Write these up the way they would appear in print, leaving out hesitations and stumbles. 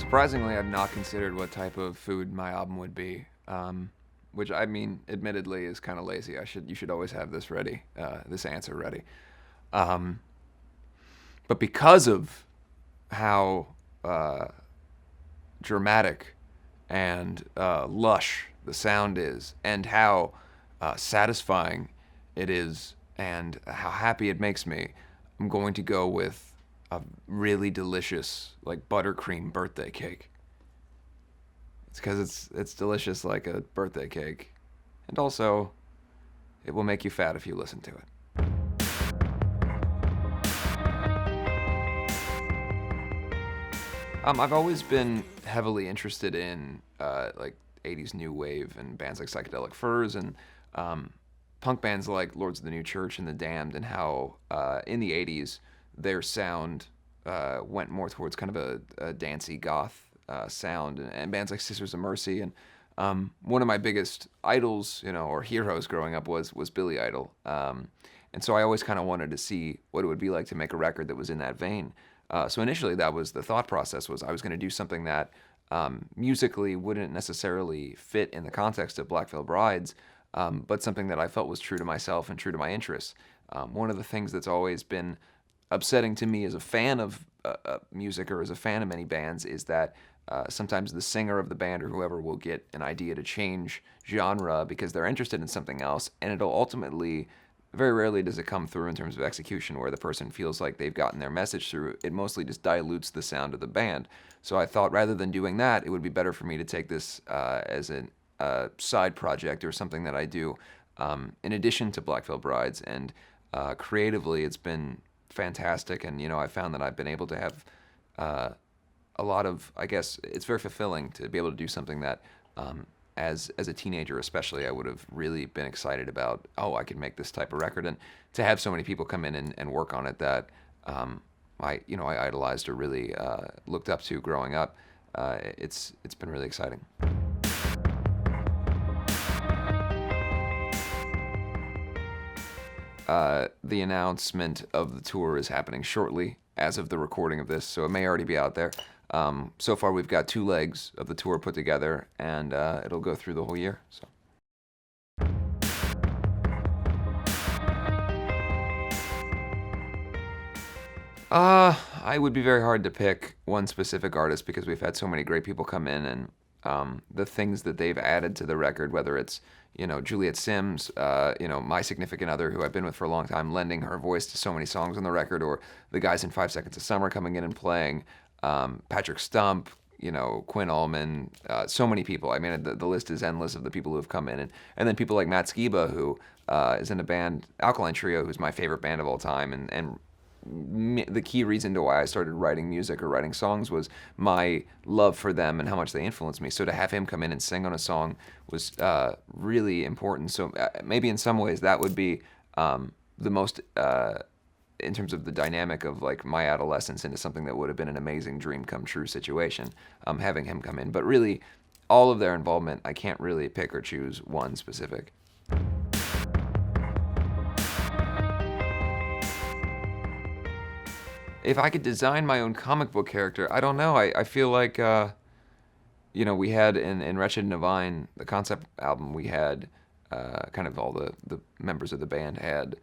Surprisingly, I've not considered what type of food my album would be, which I mean, admittedly, is kind of lazy. You should always have this ready, this answer ready. Um, but because of how dramatic and lush the sound is, and how satisfying it is, and how happy it makes me, I'm going to go with a really delicious, like buttercream birthday cake. It's because it's delicious like a birthday cake, and also it will make you fat if you listen to it. I've always been heavily interested in like 80s new wave and bands like Psychedelic Furs and um, punk bands like Lords of the New Church and The Damned, and how in the 80s their sound went more towards kind of a dancey goth sound, and bands like Sisters of Mercy. And one of my biggest idols, or heroes growing up was Billy Idol. And so I always kind of wanted to see what it would be like to make a record that was in that vein. So initially, that was the thought process: was I was going to do something that musically wouldn't necessarily fit in the context of Black Veil Brides, but something that I felt was true to myself and true to my interests. One of the things that's always been upsetting to me as a fan of music, or as a fan of many bands, is that sometimes the singer of the band or whoever will get an idea to change genre because they're interested in something else, and it'll ultimately, very rarely does it come through in terms of execution where the person feels like they've gotten their message through. It mostly just dilutes the sound of the band. So I thought, rather than doing that, it would be better for me to take this as a side project, or something that I do in addition to Black Veil Brides. And creatively, it's been fantastic. And I found that I've been able to have a lot of, I guess it's very fulfilling to be able to do something that as a teenager especially, I would have really been excited about. Oh, I could make this type of record. And to have so many people come in and work on it that I idolized or really looked up to growing up. It's been really exciting. The announcement of the tour is happening shortly as of the recording of this, so it may already be out there. So far, we've got 2 legs of the tour put together, and it'll go through the whole year. So. I would be very hard to pick one specific artist because we've had so many great people come in, and the things that they've added to the record, whether it's Juliet Sims, my significant other who I've been with for a long time, lending her voice to so many songs on the record, or the guys in 5 Seconds of Summer coming in and playing, Patrick Stump, Quinn Allman, so many people. I mean, the list is endless of the people who have come in, and then people like Matt Skiba, who is in a band, Alkaline Trio, who's my favorite band of all time, and the key reason to why I started writing music or writing songs was my love for them and how much they influenced me. So to have him come in and sing on a song was really important. So maybe in some ways that would be the most, in terms of the dynamic of like my adolescence into something that would have been an amazing dream come true situation, having him come in. But really, all of their involvement, I can't really pick or choose one specific. If I could design my own comic book character, I don't know. I feel like, we had in Wretched and Divine, the concept album, we had kind of all the members of the band had,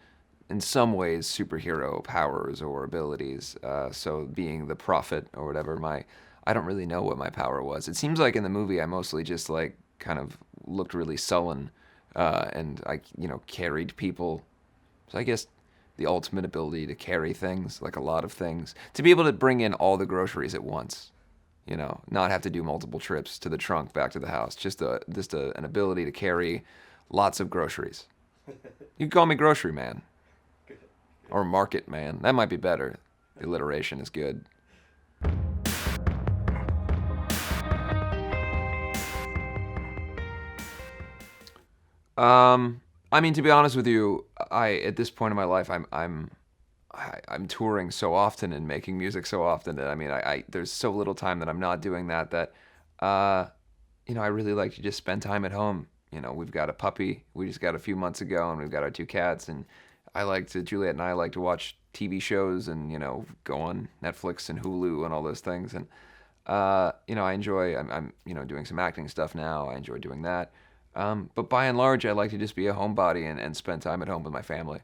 in some ways, superhero powers or abilities. So being the prophet or whatever, I don't really know what my power was. It seems like in the movie I mostly just like kind of looked really sullen, and I, carried people. So I guess the ultimate ability to carry things, like a lot of things, to be able to bring in all the groceries at once, not have to do multiple trips to the trunk back to the house, an ability to carry lots of groceries. You can call me Grocery Man or Market Man. That might be better. The alliteration is good. I mean, to be honest with you, at this point in my life, I'm touring so often and making music so often that, I mean, there's so little time that I'm not doing that. I really like to just spend time at home. We've got a puppy we just got a few months ago, and we've got our 2 cats, and Juliet and I like to watch TV shows and, go on Netflix and Hulu and all those things. And I enjoy. I'm doing some acting stuff now. I enjoy doing that. But by and large, I like to just be a homebody and spend time at home with my family.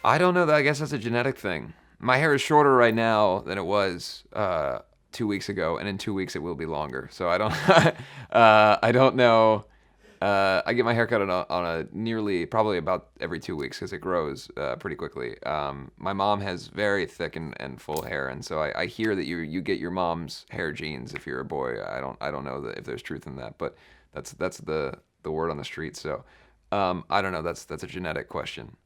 I don't know. I guess that's a genetic thing. My hair is shorter right now than it was 2 weeks ago, and in 2 weeks it will be longer. So I don't, I don't know. I get my hair cut on a nearly probably about every 2 weeks because it grows pretty quickly. My mom has very thick and full hair, and so I hear that you get your mom's hair genes if you're a boy. I don't know if there's truth in that, but that's the word on the street. So I don't know. That's a genetic question.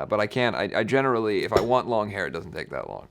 But I generally, if I want long hair, it doesn't take that long.